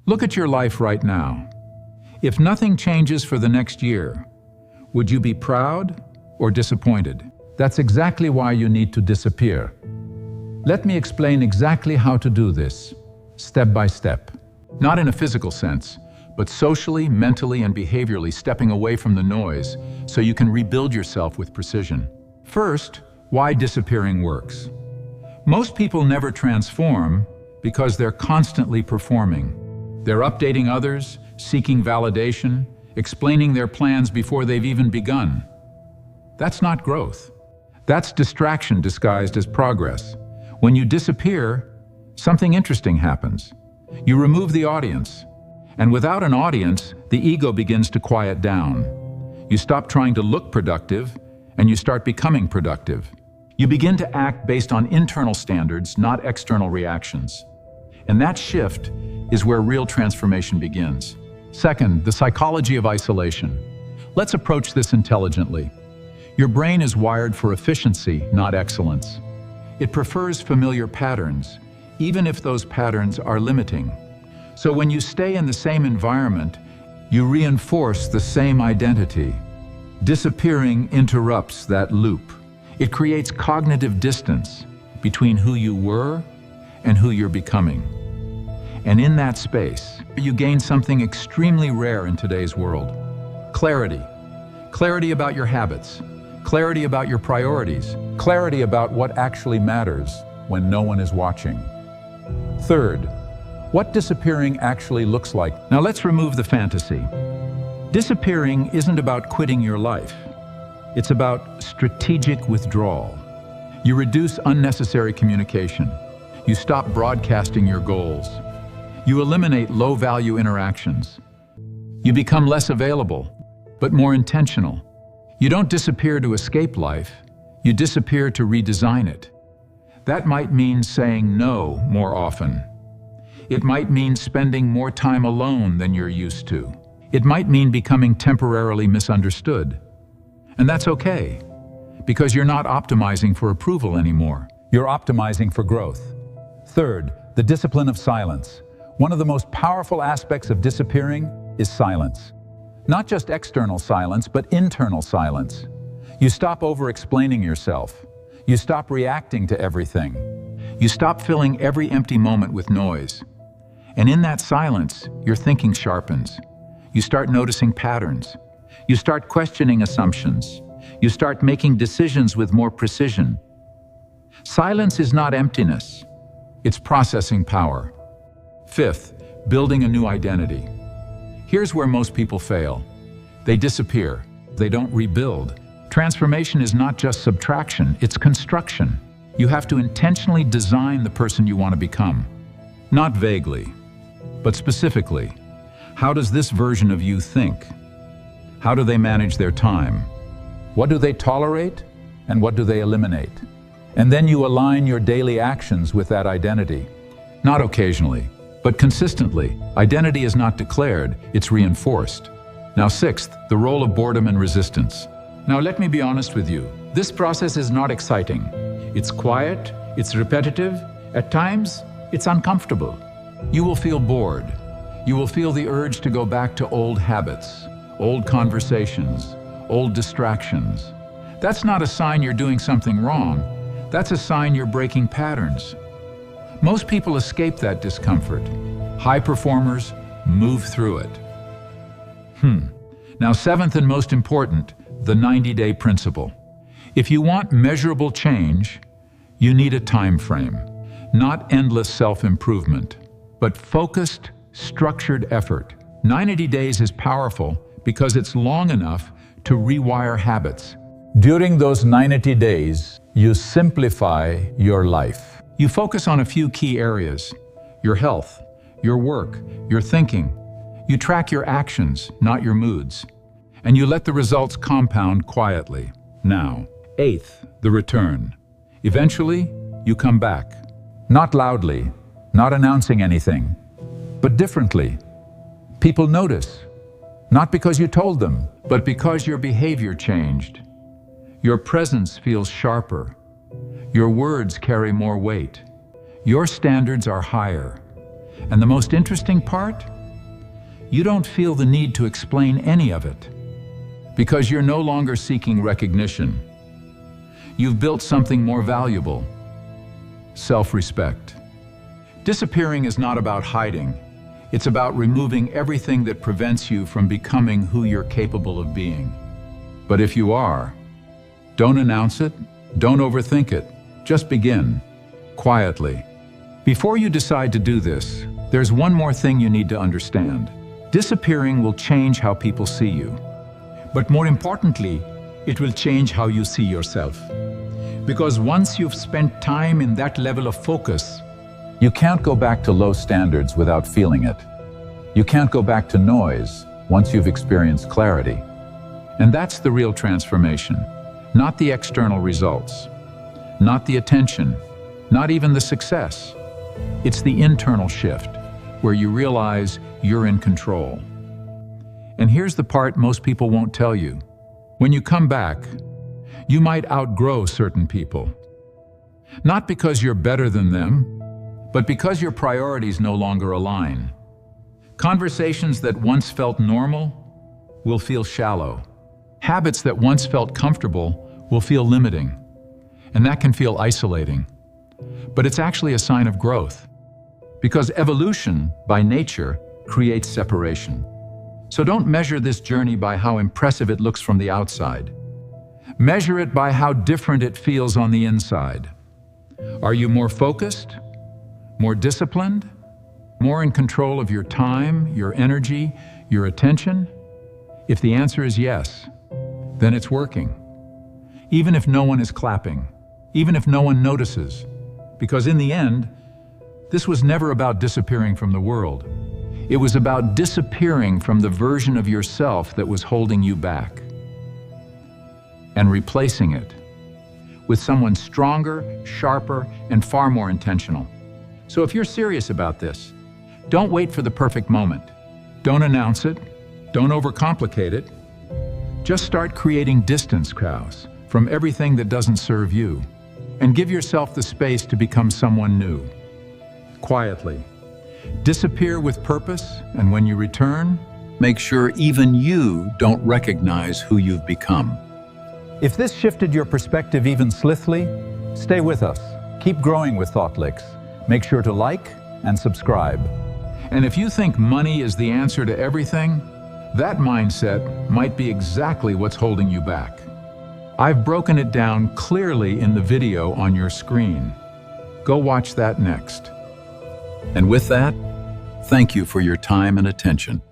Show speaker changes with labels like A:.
A: Look at your life right now. If nothing changes for the next year, would you be proud or disappointed? That's exactly why you need to disappear. Let me explain exactly how to do this, step by step. Not in a physical sense, but socially, mentally, and behaviorally stepping away from the noise so you can rebuild yourself with precision. First, why disappearing works. Most people never transform because they're constantly performing. They're updating others, seeking validation, explaining their plans before they've even begun. That's not growth. That's distraction disguised as progress. When you disappear, something interesting happens. You remove the audience. And without an audience, the ego begins to quiet down. You stop trying to look productive, and you start becoming productive. You begin to act based on internal standards, not external reactions. And that shift is where real transformation begins. Second, the psychology of isolation. Let's approach this intelligently. Your brain is wired for efficiency, not excellence. It prefers familiar patterns, even if those patterns are limiting. So when you stay in the same environment, you reinforce the same identity. Disappearing interrupts that loop. It creates cognitive distance between who you were and who you're becoming. And in that space, you gain something extremely rare in today's world. Clarity. Clarity about your habits. Clarity about your priorities. Clarity about what actually matters when no one is watching. Third, what disappearing actually looks like. Now let's remove the fantasy. Disappearing isn't about quitting your life. It's about strategic withdrawal. You reduce unnecessary communication. You stop broadcasting your goals. You eliminate low-value interactions. You become less available, but more intentional. You don't disappear to escape life. You disappear to redesign it. That might mean saying no more often. It might mean spending more time alone than you're used to. It might mean becoming temporarily misunderstood. And that's okay, because you're not optimizing for approval anymore. You're optimizing for growth. Third, the discipline of silence. One of the most powerful aspects of disappearing is silence. Not just external silence, but internal silence. You stop over-explaining yourself. You stop reacting to everything. You stop filling every empty moment with noise. And in that silence, your thinking sharpens. You start noticing patterns. You start questioning assumptions. You start making decisions with more precision. Silence is not emptiness. It's processing power. Fifth, building a new identity. Here's where most people fail. They disappear. They don't rebuild. Transformation is not just subtraction, it's construction. You have to intentionally design the person you want to become. Not vaguely, but specifically. How does this version of you think? How do they manage their time? What do they tolerate and what do they eliminate? And then you align your daily actions with that identity. Not occasionally, but consistently. Identity is not declared, it's reinforced. Now sixth, the role of boredom and resistance. Now let me be honest with you. This process is not exciting. It's quiet, it's repetitive, at times it's uncomfortable. You will feel bored. You will feel the urge to go back to old habits, old conversations, old distractions. That's not a sign you're doing something wrong. That's a sign you're breaking patterns. Most people escape that discomfort. High performers move through it. Now, seventh and most important, the 90-day principle. If you want measurable change, you need a time frame. Not endless self-improvement, but focused, structured effort. 90 days is powerful because it's long enough to rewire habits. During those 90 days, you simplify your life. You focus on a few key areas: your health, your work, your thinking. You track your actions, not your moods. And you let the results compound quietly. Now, eighth, the return. Eventually, you come back. Not loudly, not announcing anything, but differently. People notice, not because you told them, but because your behavior changed. Your presence feels sharper. Your words carry more weight. Your standards are higher. And the most interesting part? you don't feel the need to explain any of it, because you're no longer seeking recognition. You've built something more valuable: self-respect. Disappearing is not about hiding. It's about removing everything that prevents you from becoming who you're capable of being. But if you are, don't announce it, don't overthink it. Just begin, quietly. Before you decide to do this, there's one more thing you need to understand. Disappearing will change how people see you. But more importantly, it will change how you see yourself. Because once you've spent time in that level of focus, you can't go back to low standards without feeling it. You can't go back to noise once you've experienced clarity. And that's the real transformation, not the external results, not the attention, not even the success. It's the internal shift, where you realize you're in control. And here's the part most people won't tell you. When you come back, you might outgrow certain people. Not because you're better than them, but because your priorities no longer align. Conversations that once felt normal will feel shallow. Habits that once felt comfortable will feel limiting. And that can feel isolating. But it's actually a sign of growth. Because evolution, by nature, creates separation. So don't measure this journey by how impressive it looks from the outside. Measure it by how different it feels on the inside. Are you more focused? More disciplined? More in control of your time, your energy, your attention? If the answer is yes, then it's working. Even if no one is clapping, even if no one notices. Because in the end, this was never about disappearing from the world. It was about disappearing from the version of yourself that was holding you back, and replacing it with someone stronger, sharper, and far more intentional. So if you're serious about this, don't wait for the perfect moment. Don't announce it. Don't overcomplicate it. Just start creating distance, Kraus, from everything that doesn't serve you, and give yourself the space to become someone new. Quietly. Disappear with purpose, and when you return, make sure even you don't recognize who you've become. If this shifted your perspective even slithly, stay with us. Keep growing with ThoughtLicks. Make sure to like and subscribe. And if you think money is the answer to everything, that mindset might be exactly what's holding you back. I've broken it down clearly in the video on your screen. Go watch that next. And with that, thank you for your time and attention.